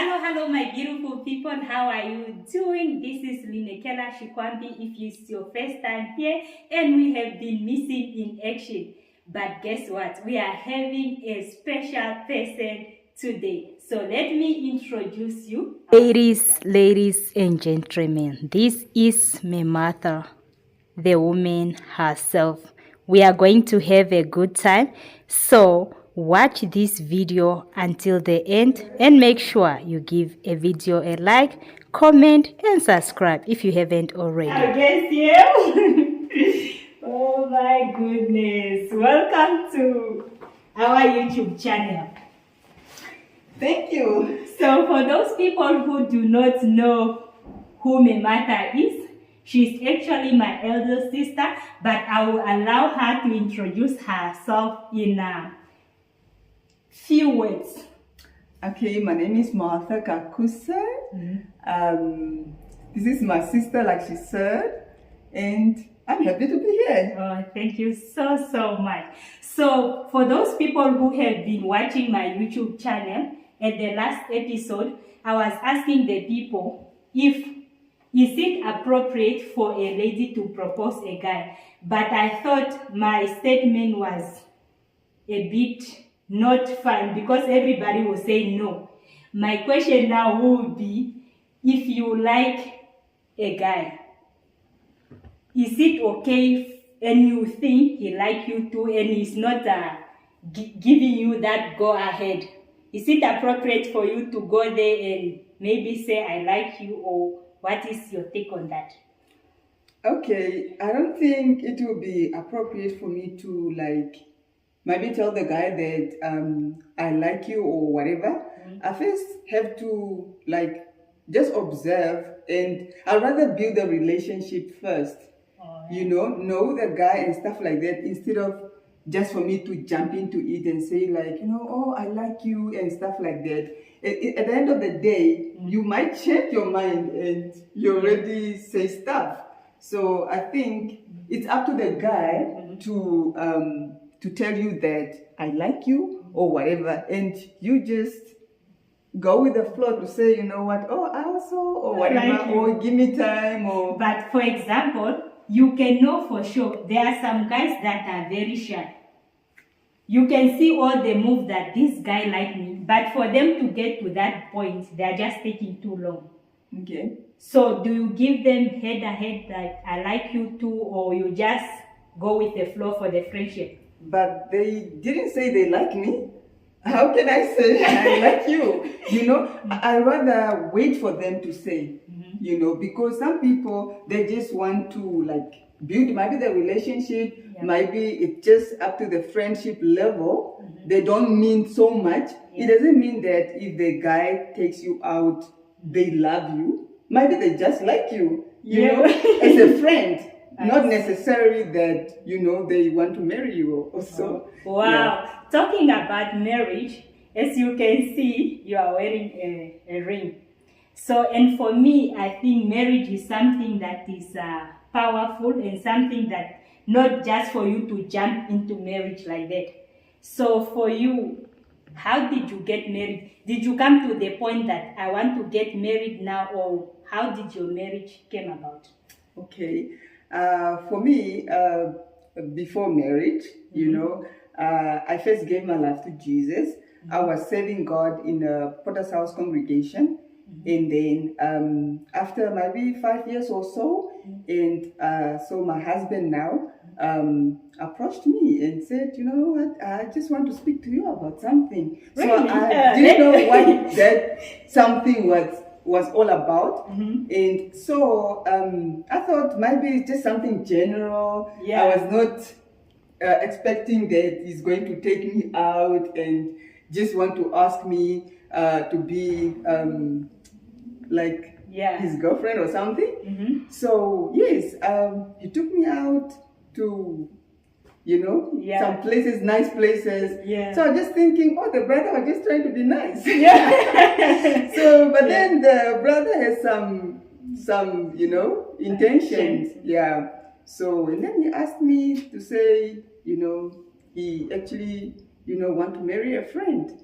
Hello, my beautiful people. How are you doing? This is Linekela Shikwambi. If it's your first time here, and we have been missing in action. But guess what? We are having a special person today. So let me introduce you. Ladies and gentlemen, this is Martha, the woman herself. We are going to have a good time. So watch this video until the end and make sure you give a video a like, comment and subscribe if you haven't already. I guess you. Oh my goodness. Welcome to our YouTube channel. Thank you. So for those people who do not know who Martha is, she's actually my elder sister, but I will allow her to introduce herself in a few words. Okay, my name is Martha Kakusa. This is my sister, like she said, and I'm happy to be here. Oh, thank you so much. So for those people who have been watching my YouTube channel, at the last episode, I was asking the people is it appropriate for a lady to propose a guy? But I thought my statement was a bit not fine because everybody will say no. My question now would be, if you like a guy, is it okay and you think he like you too and he's not giving you that go ahead? Is it appropriate for you to go there and maybe say I like you, or what is your take on that? Okay, I don't think it will be appropriate for me to maybe tell the guy that I like you or whatever. I first have to just observe, and I'd rather build the relationship first. Know the guy and stuff like that, instead of just for me to jump into it and say oh, I like you and stuff like that. At the end of the day, you might change your mind and you already say stuff. So I think it's up to the guy to tell you that I like you or whatever, and you just go with the flow to say, you know what, oh, I also, or whatever, like or give me time, or... But for example, you can know for sure there are some guys that are very shy. You can see all the moves that this guy like me, but for them to get to that point, they are just taking too long. Okay. So do you give them head ahead like I like you too, or you just go with the flow for the friendship? But they didn't say they like me. How can I say I like you? I rather wait for them to say, because some people, they just want to build maybe the relationship, maybe it's just up to the friendship level. They don't mean so much. It doesn't mean that if the guy takes you out, they love you. Maybe they just like you, as a friend. Not necessarily that, they want to marry you or so. Wow. Yeah. Talking about marriage, as you can see, you are wearing a ring. So, and for me, I think marriage is something that is powerful and something that not just for you to jump into marriage like that. So for you, how did you get married? Did you come to the point that I want to get married now, or how did your marriage came about? Okay. For me, before marriage, I first gave my life to Jesus. I was serving God in a Potter's House congregation. And then after maybe 5 years or so, and so my husband now approached me and said, you know what, I just want to speak to you about something. Really? So I didn't know what that something was all about. And so I thought maybe it's just something general. I was not expecting that he's going to take me out and just want to ask me to be his girlfriend or something. So yes, he took me out to some places, nice places. So I was just thinking, oh, the brother was just trying to be nice. So but then the brother has some intentions. So and then he asked me to say, he actually want to marry a friend.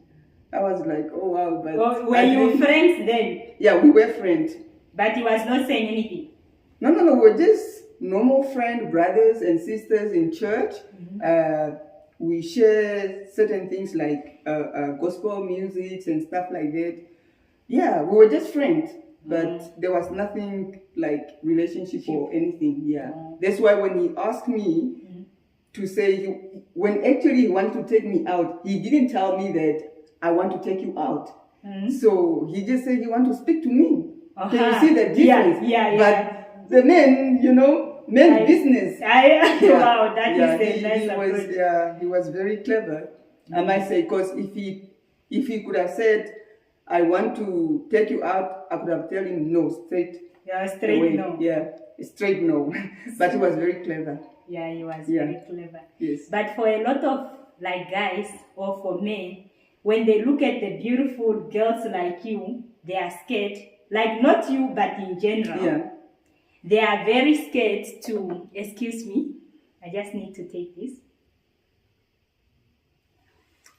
I was like, oh wow, but Or were you friends then? Yeah, we were friends. But he was not saying anything? No, we're just normal friends, brothers and sisters in church. We share certain things like gospel music and stuff like that. Yeah, we were just friends, but there was nothing like relationship or anything. Yeah, that's why when he asked me to say, when actually he wanted to take me out, he didn't tell me that I want to take you out. So he just said he want to speak to me. Can you see the difference? Yeah. But the men, men's business. Wow, that is a nice approach. He was very clever, I might say, because if he could have said, I want to take you out, I could have told him no, straight away. No. Yeah, straight no. But he was very clever. Yeah, he was very clever. Yes. But for a lot of like guys or for men, when they look at the beautiful girls like you, they are scared. Like not you, but in general. Yeah. They are very scared to, excuse me, I just need to take this.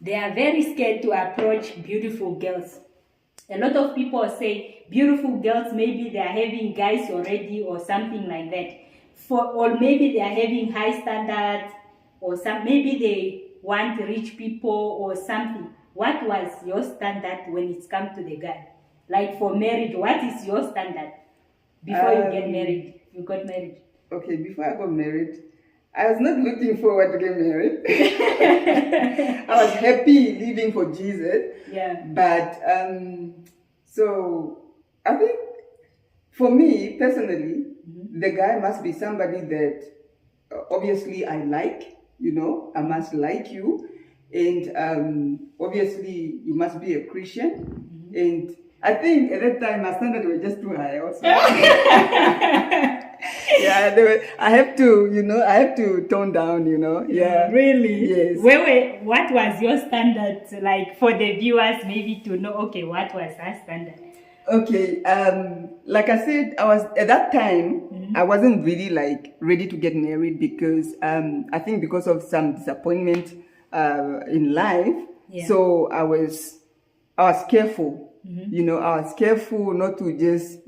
They are very scared to approach beautiful girls. A lot of people say beautiful girls, maybe they are having guys already or something like that. Or maybe they are having high standards, or maybe they want rich people or something. What was your standard when it's come to the guy? Like for marriage, what is your standard before you get married? You got married. Okay, before I got married, I was not looking forward to get married. I was happy living for Jesus. Yeah. But so I think for me personally, the guy must be somebody that obviously I like. I must like you, and obviously you must be a Christian. And I think at that time my standards were just too high also. Yeah, I have to tone down, Yeah. Really? Yes. What was your standard, like for the viewers maybe to know, okay, what was our standard? Okay, like I said, I was at that time, I wasn't really like ready to get married because I think because of some disappointment in life. Yeah. So I was careful. I was careful not to just,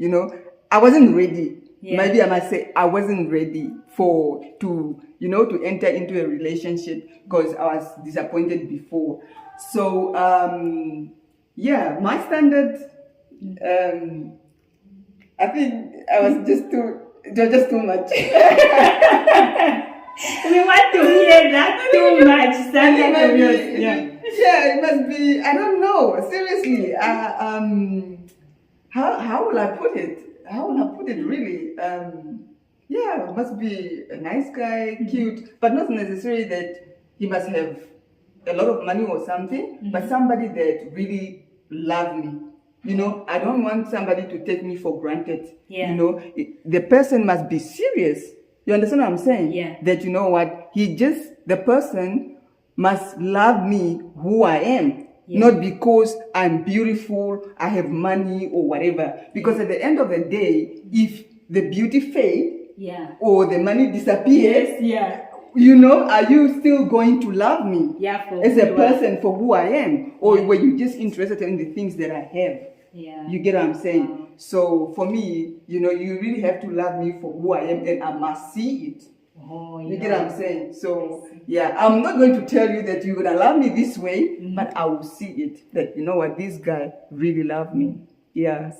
I wasn't ready. Yeah. Maybe I must say I wasn't ready to enter into a relationship because I was disappointed before. So my standard, I think I was just too much. We want to hear that too much. Yeah, it must be. I don't know. Seriously, how will I put it? Really? It must be a nice guy, cute, but not necessarily that he must have a lot of money or something, but somebody that really loves me. I don't want somebody to take me for granted. Yeah. The person must be serious. You understand what I'm saying? Yeah. That the person must love me who I am. Yeah. Not because I'm beautiful, I have money or whatever. Because at the end of the day, if the beauty fades, or the money disappears, are you still going to love me as a person for who I am? Or were you just interested in the things that I have? Yeah. You get what I'm saying? Wow. So for me, you really have to love me for who I am, and I must see it. Oh, you get what I'm saying? So I'm not going to tell you that you're going to love me this way, but I will see it. That this guy really loved me. Yeah.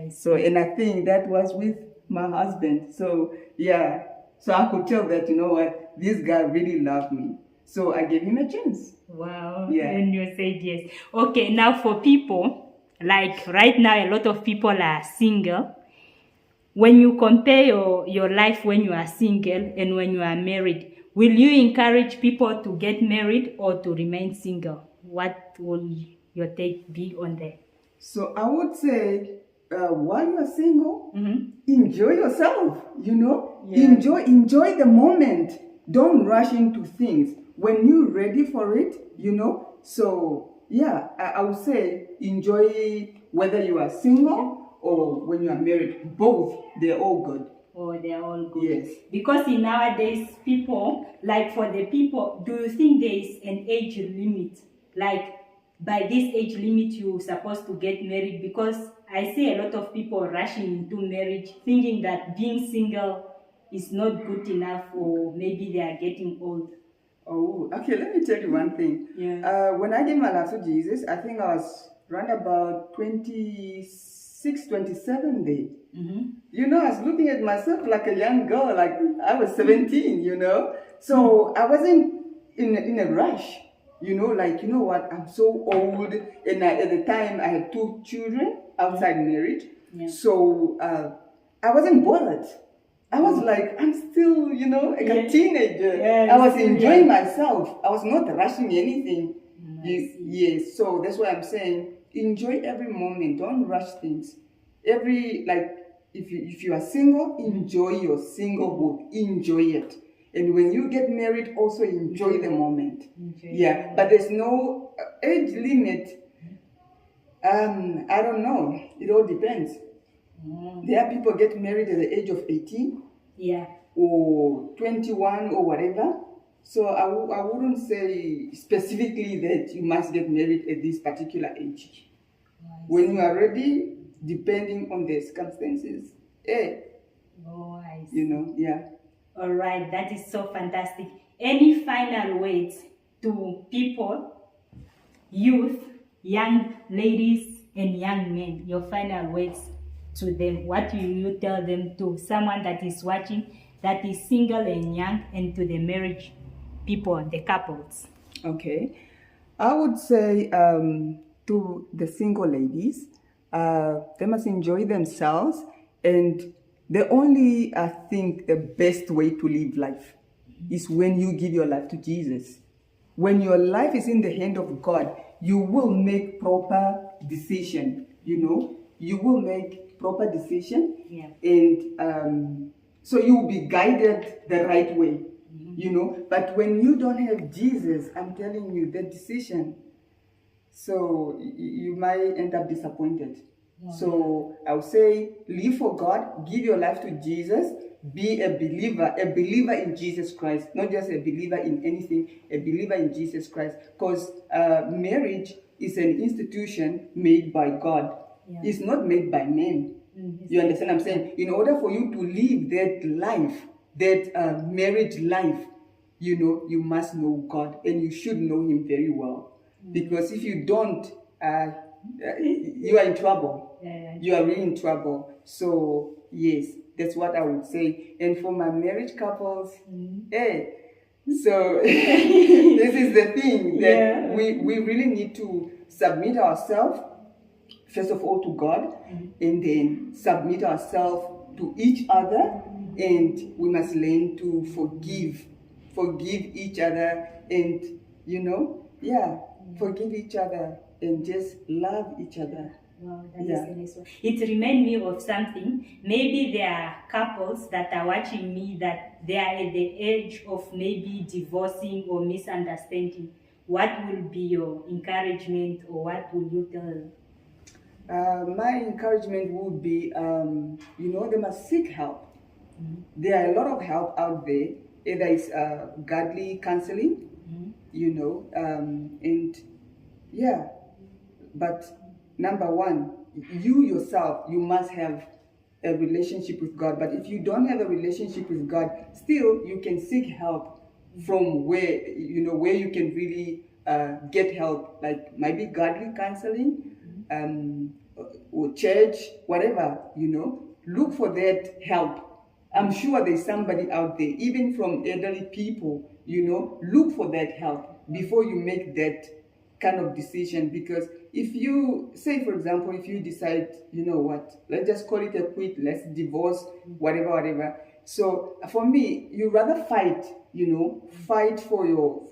So, and I think that was with my husband. So so I could tell that this guy really loved me. So I gave him a chance. Wow. Yeah. And you said yes. Okay, now for people, like right now a lot of people are single. When you compare your life when you are single and when you are married, will you encourage people to get married or to remain single? What will your take be on that? So I would say, while you are single, enjoy yourself, enjoy the moment. Don't rush into things. When you're ready for it, so I would say enjoy whether you are single or when you are married. Both, they're all good. Oh, they're all good. Yes. Because in nowadays, people, like for the people, do you think there is an age limit? Like, by this age limit you're supposed to get married, because I see a lot of people rushing into marriage thinking that being single is not good enough, or maybe they are getting old. Oh, okay, let me tell you one thing. Yeah. When I gave my life to Jesus, I think I was around about 26, 27 there. You know, I was looking at myself like a young girl, like I was 17, you know. So I wasn't in a rush, you know, like, you know what, I'm so old. And at the time, I had 2 children outside marriage. Yeah. So I wasn't bothered. I was like, I'm still, you know, like a teenager. I was enjoying myself. I was not rushing anything. Yes, so that's why I'm saying, enjoy every moment. Don't rush things. If you are single, enjoy your singlehood. Enjoy it. And when you get married, also enjoy the moment. But there's no age limit. I don't know. It all depends. There are people get married at the age of 18, or 21 or whatever. So I wouldn't say specifically that you must get married at this particular age. When you are ready, depending on the circumstances. I see. You know, All right, that is so fantastic. Any final words to people, youth, young ladies, and young men? Your final words to them. What will you tell them, to someone that is watching that is single and young, and to the marriage people, the couples? Okay. I would say to the single ladies, they must enjoy themselves, and I think the best way to live life is when you give your life to Jesus. When your life is in the hand of God, you will make proper decision, you know. You will make proper decision, and so you will be guided the right way, you know. But when you don't have Jesus, I'm telling you, the decision, so you might end up disappointed. So I would say, live for God, give your life to Jesus, be a believer in Jesus Christ, not just a believer in anything, a believer in Jesus Christ. Because marriage is an institution made by God. It's not made by men. You understand what I'm saying? In order for you to live that life, that marriage life, you know, you must know God, and you should know Him very well. Because if you don't, you are in trouble. You are really in trouble. So yes, that's what I would say. And for my marriage couples, so this is the thing that we really need to submit ourselves, first of all, to God, and then submit ourselves to each other, and we must learn to forgive each other, and you know, forgive each other and just love each other. Wow, that is a nice one. It reminds me of something. Maybe there are couples that are watching me that they are at the edge of maybe divorcing or misunderstanding. What will be your encouragement, or what will you tell them? My encouragement would be, you know, they must seek help. There are a lot of help out there. Either it's godly counseling, you know, and but number one, you yourself, you must have a relationship with God. But if you don't have a relationship with God, still you can seek help from where you can really get help, like maybe godly counseling, or church, whatever, you know. Look for that help. I'm sure there's somebody out there, even from elderly people, you know. Look for that help before you make that kind of decision. Because if you say, for example, if you decide, you know what, let's just call it a quit, let's divorce, whatever. So for me, you rather fight, you know, fight for your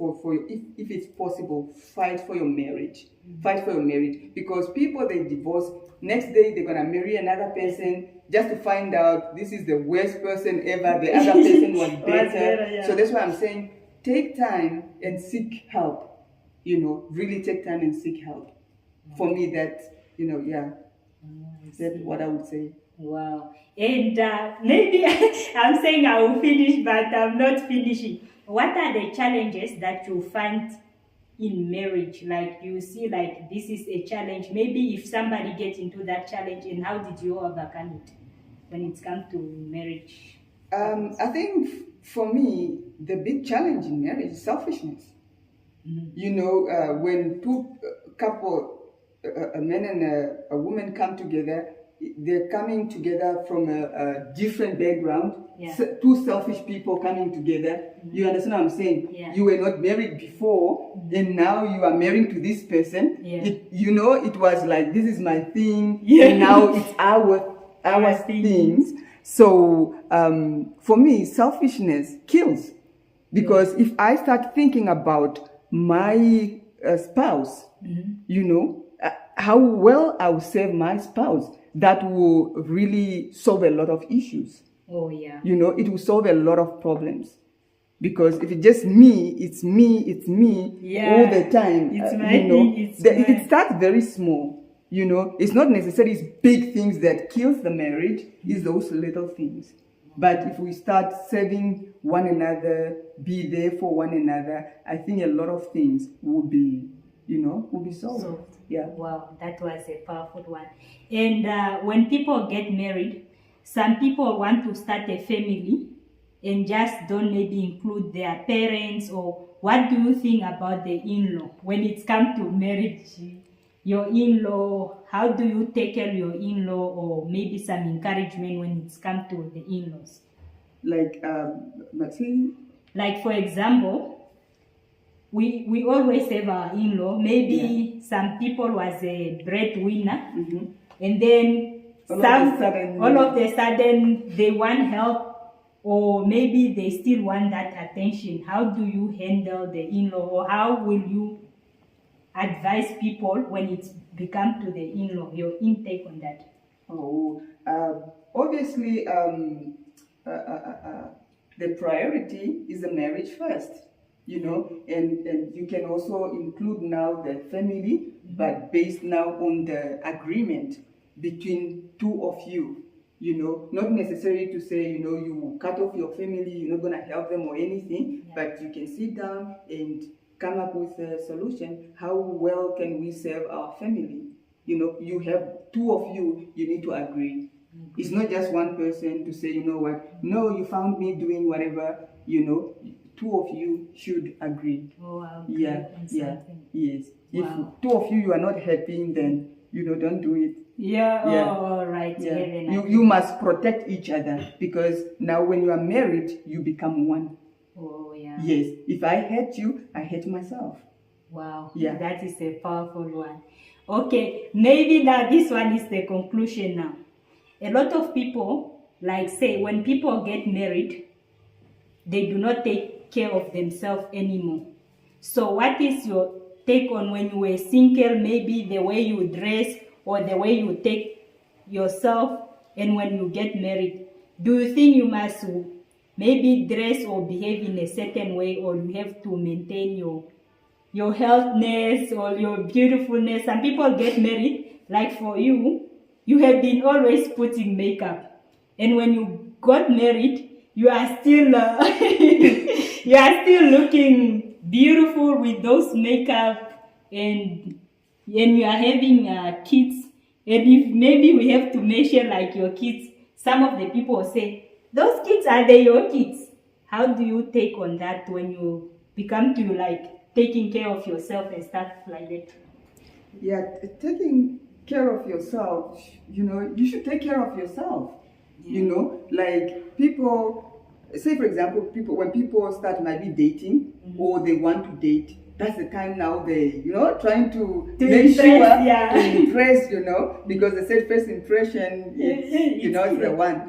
if it's possible, fight for your marriage. Fight for your marriage. Because people, they divorce, next day they're gonna marry another person just to find out this is the worst person ever, the other person was better. So that's why I'm saying, take time and seek help. You know, really take time and seek help. For me, that's, you know, that's what I would say. Wow. And maybe I'm saying I will finish, but I'm not finishing. What are the challenges that you find in marriage? Like you see, like this is a challenge. Maybe if somebody gets into that challenge, and how did you overcome it when it comes to marriage? I think for me, the big challenge in marriage is selfishness. You know, when two a man and a woman come together, they're coming together from a different background. Yeah. Two selfish people coming together. You understand what I'm saying? Yeah. You were not married before, and now you are married to this person. Yeah. It was like, this is my thing, Yeah. and now it's our things. So for me, selfishness kills. Because if I start thinking about my spouse, you know, how well I will serve my spouse, that will really solve a lot of issues. Oh, yeah. You know, it will solve a lot of problems. Because if it's just me, it's me Yeah. all the time. It's my you know, thing, it starts very small. You know, it's not necessarily it's big things that kills the marriage, it's those little things. But if we start serving one another, be there for one another, I think a lot of things will be solved. Yeah. Wow, that was a powerful one. And when people get married, some people want to start a family and just don't maybe include their parents. Or what do you think about the in-law when it comes to marriage? Your in-law, how do you take care of your in-law, or maybe some encouragement when it comes to the in-laws? Like, Maxine? Like, for example, we always have our in-law. Maybe some people was a breadwinner, and then all of a sudden they want help, or maybe they still want that attention. How do you handle the in-law, or how will you advise people when it's become to the in-law? Your intake on that? Obviously, the priority is the marriage first, you know, and you can also include now the family, but based now on the agreement between two of you. You know, not necessarily to say, you know, you cut off your family, you're not going to help them or anything, but you can sit down and come up with a solution. How well can we serve our family? You know, you have two of you, you need to agree. It's not just one person to say, you know what, no, you found me doing whatever, you know, two of you should agree. Yes. If two of you are not happy, then, you know, don't do it. All right. You must protect each other, because now when you are married, you become one. Yes. If I hate you, I hate myself. Wow. Yeah. That is a powerful one. Okay. Maybe now this one is the conclusion now. A lot of people, like say, when people get married, they do not take care of themselves anymore. So what is your take on when you were single, maybe the way you dress or the way you take yourself, and when you get married? Do you think you must maybe dress or behave in a certain way, or you have to maintain your healthness or your beautifulness? Some people get married, like for you, you have been always putting makeup, and when you got married, you are still you are still looking beautiful with those makeup, and you are having kids, and if maybe we have to measure like your kids, some of the people say, those kids, are they your kids? How do you take on that when you become to like taking care of yourself and stuff like that? Yeah, taking care of yourself, you know, you should take care of yourself. You know, like people, say for example, when people start maybe dating, or they want to date, that's the time now they, you know, trying to make sure to impress, you know, because they said first impression is, you know, is the one.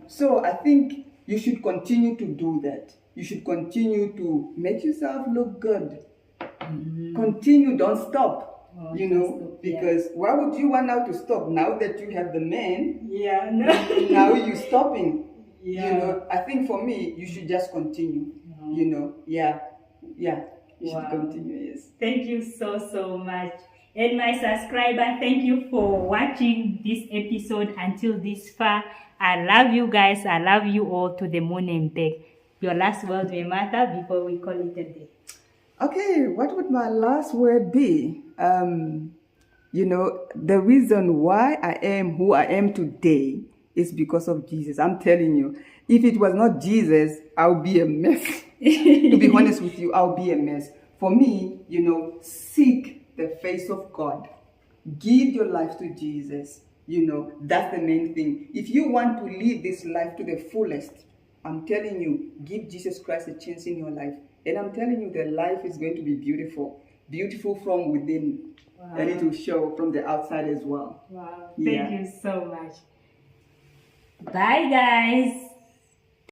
So I think you should continue to do that. You should continue to make yourself look good. Continue, don't stop. You know, because why would you want now to stop? Now that you have the man, now you're stopping. You know, I think for me, you should just continue. You know, you should continue. Yes. Thank you so much. And my subscriber, thank you for watching this episode until this far. I love you guys. I love you all to the moon and back. Your last word, Martha, before we call it a day. Okay, what would my last word be? The reason why I am who I am today is because of Jesus. I'm telling you, if it was not Jesus, I'll be a mess. To be honest with you, I'll be a mess. For me, seek the face of God. Give your life to Jesus. That's the main thing. If you want to live this life to the fullest, I'm telling you, give Jesus Christ a chance in your life. And I'm telling you, the life is going to be beautiful. Beautiful from within. Wow. And it will show from the outside as well. Wow. Yeah. Thank you so much. Bye, guys.